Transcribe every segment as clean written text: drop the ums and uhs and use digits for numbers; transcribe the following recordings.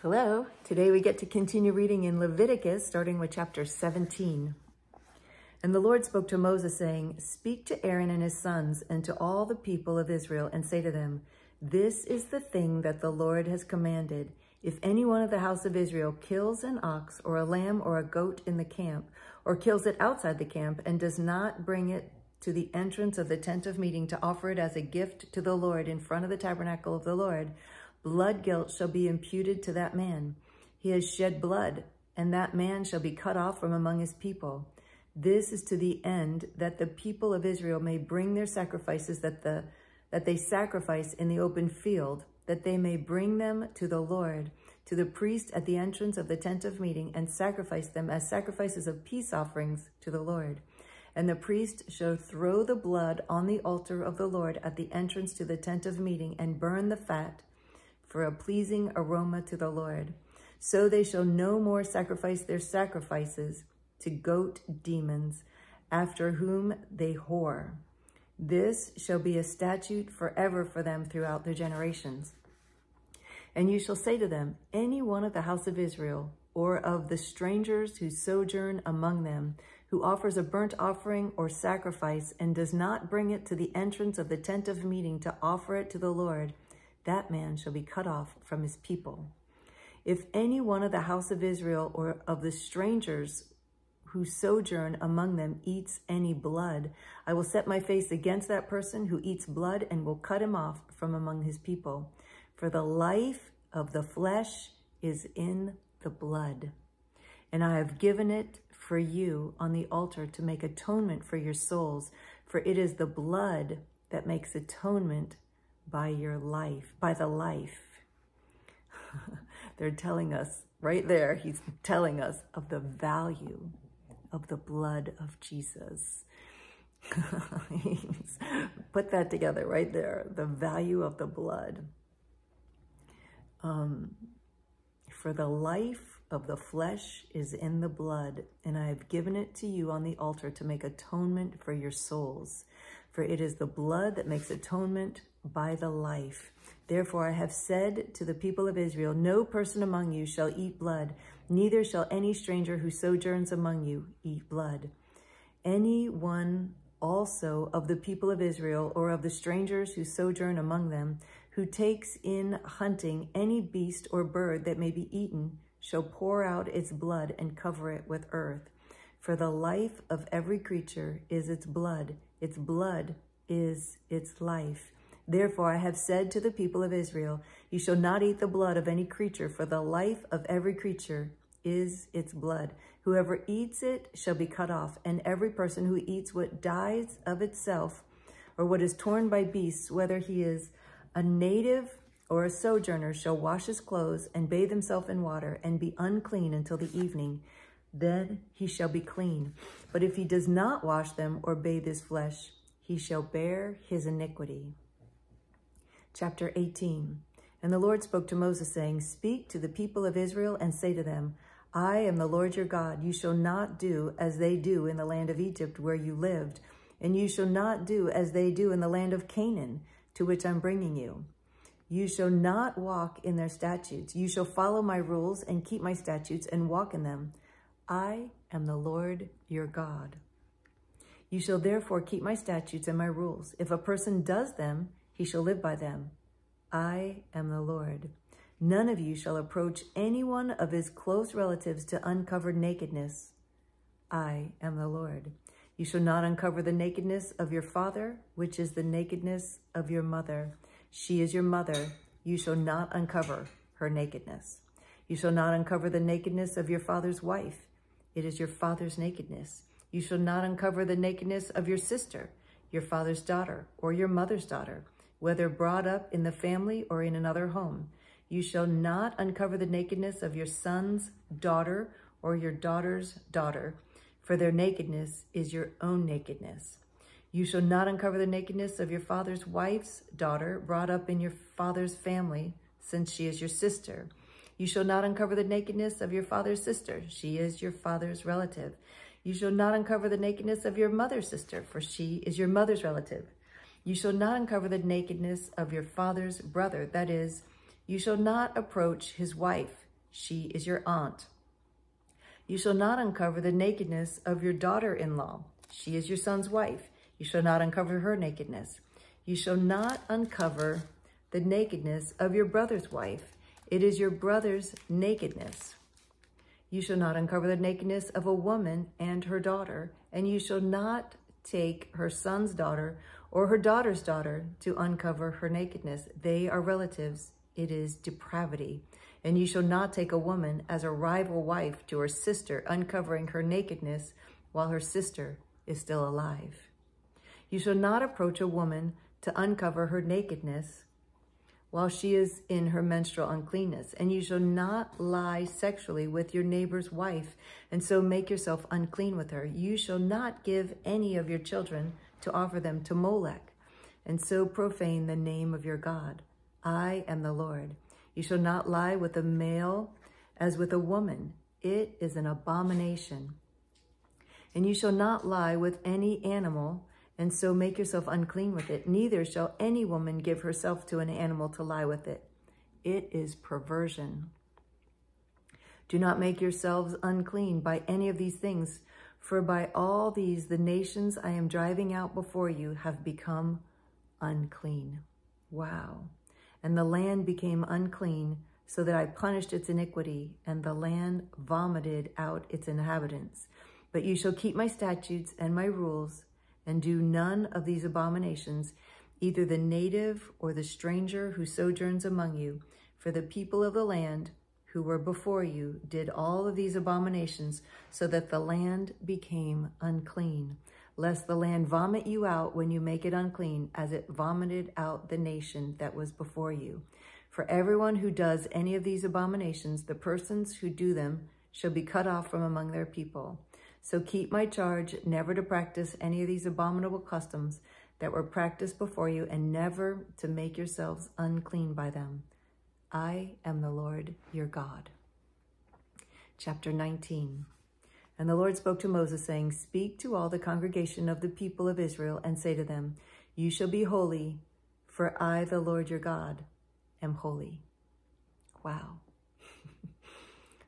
Hello, today we get to continue reading in Leviticus, starting with chapter 17. And the Lord spoke to Moses, saying, "Speak to Aaron and his sons and to all the people of Israel, and say to them, this is the thing that the Lord has commanded. If any one of the house of Israel kills an ox or a lamb or a goat in the camp, or kills it outside the camp, and does not bring it to the entrance of the tent of meeting to offer it as a gift to the Lord in front of the tabernacle of the Lord, blood guilt shall be imputed to that man. He has shed blood, and that man shall be cut off from among his people. This is to the end that the people of Israel may bring their sacrifices that they sacrifice in the open field, that they may bring them to the Lord, to the priest at the entrance of the tent of meeting, and sacrifice them as sacrifices of peace offerings to the Lord. And the priest shall throw the blood on the altar of the Lord at the entrance to the tent of meeting, and burn the fat for a pleasing aroma to the Lord. So they shall no more sacrifice their sacrifices to goat demons, after whom they whore. This shall be a statute forever for them throughout their generations. And you shall say to them, any one of the house of Israel, or of the strangers who sojourn among them, who offers a burnt offering or sacrifice, and does not bring it to the entrance of the tent of meeting to offer it to the Lord, that man shall be cut off from his people. If any one of the house of Israel or of the strangers who sojourn among them eats any blood, I will set my face against that person who eats blood, and will cut him off from among his people. For the life of the flesh is in the blood, and I have given it for you on the altar to make atonement for your souls. For it is the blood that makes atonement by the life. They're telling us right there, he's telling us of the value of the blood of Jesus. Put that together right there, the value of the blood. For the life of the flesh is in the blood, and I have given it to you on the altar to make atonement for your souls. For it is the blood that makes atonement by the life. Therefore I have said to the people of Israel, no person among you shall eat blood, neither shall any stranger who sojourns among you eat blood. Any one also of the people of Israel, or of the strangers who sojourn among them, who takes in hunting any beast or bird that may be eaten, shall pour out its blood and cover it with earth. For the life of every creature is its blood is its life. Therefore I have said to the people of Israel, you shall not eat the blood of any creature, for the life of every creature is its blood. Whoever eats it shall be cut off, and every person who eats what dies of itself, or what is torn by beasts, whether he is a native or a sojourner, shall wash his clothes and bathe himself in water, and be unclean until the evening. Then he shall be clean. But if he does not wash them or bathe his flesh, he shall bear his iniquity. Chapter 18. And the Lord spoke to Moses, saying, speak to the people of Israel and say to them, I am the Lord your God. You shall not do as they do in the land of Egypt where you lived, and you shall not do as they do in the land of Canaan, to which I'm bringing you. You shall not walk in their statutes. You shall follow my rules and keep my statutes and walk in them. I am the Lord your God. You shall therefore keep my statutes and my rules. If a person does them, he shall live by them. I am the Lord. None of you shall approach any one of his close relatives to uncovered nakedness. I am the Lord. You shall not uncover the nakedness of your father, which is the nakedness of your mother. She is your mother. You shall not uncover her nakedness. You shall not uncover the nakedness of your father's wife. It is your father's nakedness. You shall not uncover the nakedness of your sister, your father's daughter, or your mother's daughter, whether brought up in the family or in another home. You shall not uncover the nakedness of your son's daughter or your daughter's daughter, for their nakedness is your own nakedness. You shall not uncover the nakedness of your father's wife's daughter, brought up in your father's family, since she is your sister. You shall not uncover the nakedness of your father's sister. She is your father's relative. You shall not uncover the nakedness of your mother's sister, for she is your mother's relative. You shall not uncover the nakedness of your father's brother. That is, you shall not approach his wife. She is your aunt. You shall not uncover the nakedness of your daughter-in-law. She is your son's wife. You shall not uncover her nakedness. You shall not uncover the nakedness of your brother's wife. It is your brother's nakedness. You shall not uncover the nakedness of a woman and her daughter, and you shall not take her son's daughter or her daughter's daughter to uncover her nakedness. They are relatives. It is depravity. And you shall not take a woman as a rival wife to her sister, uncovering her nakedness while her sister is still alive. You shall not approach a woman to uncover her nakedness while she is in her menstrual uncleanness. And you shall not lie sexually with your neighbor's wife, and so make yourself unclean with her. You shall not give any of your children to offer them to Molech, and so profane the name of your God. I am the Lord. You shall not lie with a male as with a woman. It is an abomination. And you shall not lie with any animal, and so make yourself unclean with it. Neither shall any woman give herself to an animal to lie with it. It is perversion. Do not make yourselves unclean by any of these things, for by all these the nations I am driving out before you have become unclean. Wow. And the land became unclean, so that I punished its iniquity, and the land vomited out its inhabitants. But you shall keep my statutes and my rules, and do none of these abominations, either the native or the stranger who sojourns among you. For the people of the land who were before you did all of these abominations, so that the land became unclean, lest the land vomit you out when you make it unclean, as it vomited out the nation that was before you. For everyone who does any of these abominations, the persons who do them shall be cut off from among their people. So keep my charge never to practice any of these abominable customs that were practiced before you, and never to make yourselves unclean by them. I am the Lord your God. Chapter 19. And the Lord spoke to Moses, saying, Speak to all the congregation of the people of Israel, and say to them, You shall be holy, for I, the Lord your God, am holy. Wow.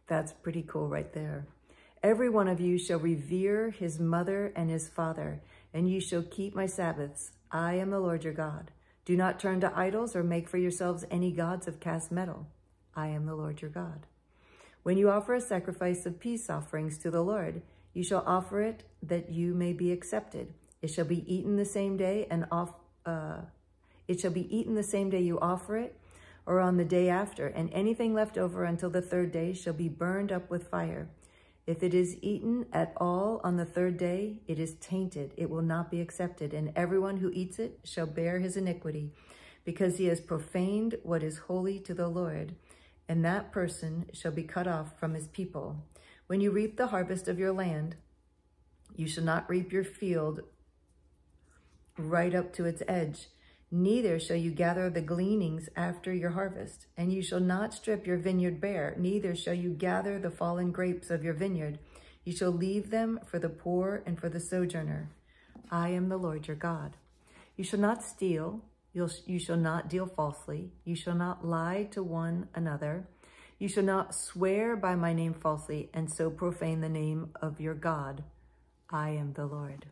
That's pretty cool right there. Every one of you shall revere his mother and his father, and you shall keep my Sabbaths. I am the Lord your God. Do not turn to idols or make for yourselves any gods of cast metal. I am the Lord your God. When you offer a sacrifice of peace offerings to the Lord, you shall offer it that you may be accepted. It shall be eaten the same day, and you offer it, or on the day after, and anything left over until the third day shall be burned up with fire. If it is eaten at all on the third day, it is tainted. It will not be accepted, and everyone who eats it shall bear his iniquity, because he has profaned what is holy to the Lord, and that person shall be cut off from his people. When you reap the harvest of your land, you shall not reap your field right up to its edge. Neither shall you gather the gleanings after your harvest, and you shall not strip your vineyard bare, neither shall you gather the fallen grapes of your vineyard. You shall leave them for the poor and for the sojourner. I am the Lord your God. You shall not steal, you shall not deal falsely, you shall not lie to one another, you shall not swear by my name falsely, and so profane the name of your God. I am the Lord.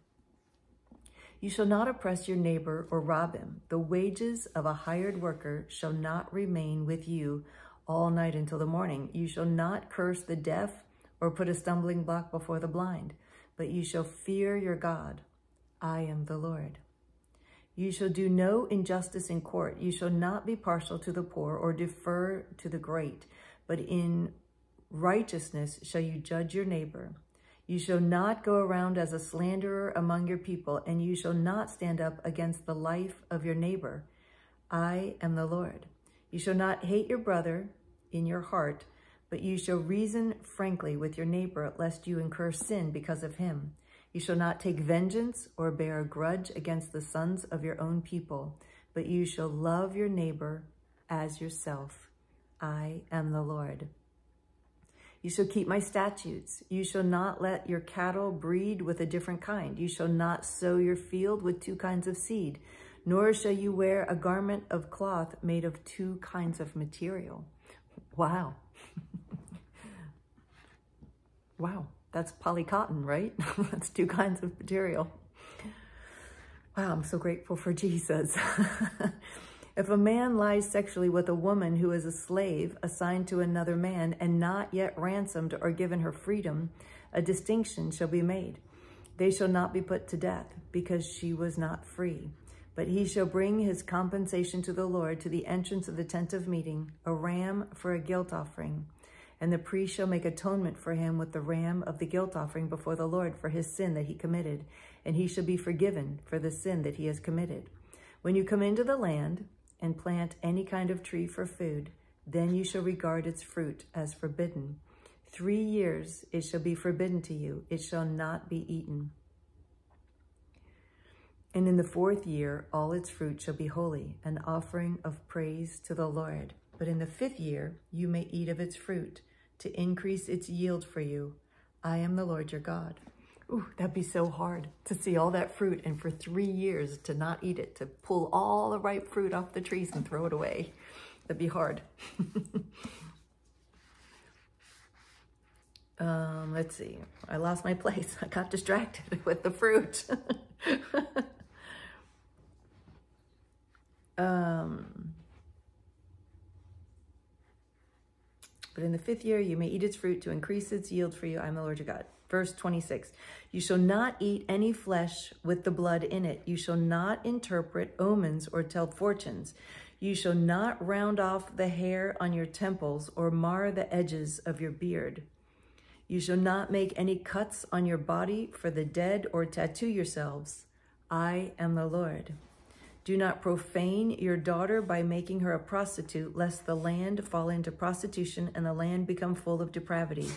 You shall not oppress your neighbor or rob him. The wages of a hired worker shall not remain with you all night until the morning. You shall not curse the deaf or put a stumbling block before the blind, but you shall fear your God. I am the Lord. You shall do no injustice in court. You shall not be partial to the poor or defer to the great, but in righteousness shall you judge your neighbor. You shall not go around as a slanderer among your people, and you shall not stand up against the life of your neighbor. I am the Lord. You shall not hate your brother in your heart, but you shall reason frankly with your neighbor, lest you incur sin because of him. You shall not take vengeance or bear a grudge against the sons of your own people, but you shall love your neighbor as yourself. I am the Lord. You shall keep my statutes. You shall not let your cattle breed with a different kind. You shall not sow your field with two kinds of seed, nor shall you wear a garment of cloth made of two kinds of material. Wow. Wow, that's polycotton, right? That's 2 kinds of material. Wow, I'm so grateful for Jesus. If a man lies sexually with a woman who is a slave assigned to another man and not yet ransomed or given her freedom, a distinction shall be made. They shall not be put to death because she was not free. But he shall bring his compensation to the Lord to the entrance of the tent of meeting, a ram for a guilt offering. And the priest shall make atonement for him with the ram of the guilt offering before the Lord for his sin that he committed, and he shall be forgiven for the sin that he has committed. When you come into the land and plant any kind of tree for food, then you shall regard its fruit as forbidden. 3 years it shall be forbidden to you. It shall not be eaten. And in the 4th year, all its fruit shall be holy, an offering of praise to the Lord. But in the 5th year, you may eat of its fruit, to increase its yield for you. I am the Lord your God. Ooh, that'd be so hard to see all that fruit and for 3 years to not eat it, to pull all the ripe fruit off the trees and throw it away. That'd be hard. Let's see. I lost my place. I got distracted with the fruit. But in the 5th year, you may eat its fruit to increase its yield for you. I am the Lord your God. Verse 26, you shall not eat any flesh with the blood in it. You shall not interpret omens or tell fortunes. You shall not round off the hair on your temples or mar the edges of your beard. You shall not make any cuts on your body for the dead or tattoo yourselves. I am the Lord. Do not profane your daughter by making her a prostitute, lest the land fall into prostitution and the land become full of depravity.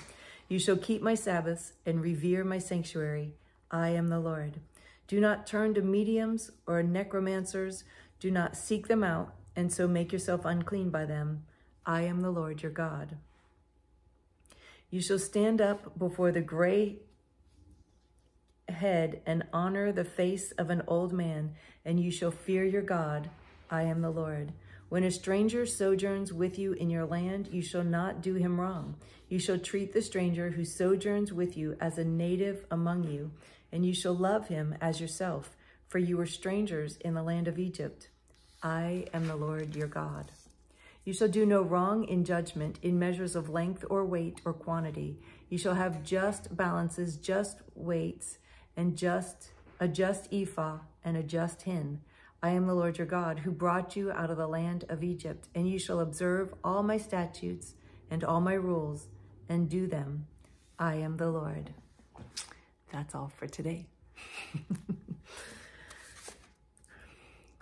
You shall keep my Sabbaths and revere my sanctuary. I am the Lord. Do not turn to mediums or necromancers. Do not seek them out and so make yourself unclean by them. I am the Lord your God. You shall stand up before the gray head and honor the face of an old man, and you shall fear your God. I am the Lord. When a stranger sojourns with you in your land, you shall not do him wrong. You shall treat the stranger who sojourns with you as a native among you, and you shall love him as yourself, for you were strangers in the land of Egypt. I am the Lord your God. You shall do no wrong in judgment, in measures of length or weight or quantity. You shall have just balances, just weights, and a just ephah and a just hin. I am the Lord your God, who brought you out of the land of Egypt, and you shall observe all my statutes and all my rules and do them. I am the Lord. That's all for today.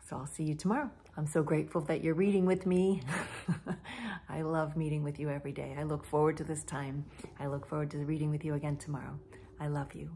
So I'll see you tomorrow. I'm so grateful that you're reading with me. I love meeting with you every day. I look forward to this time. I look forward to reading with you again tomorrow. I love you.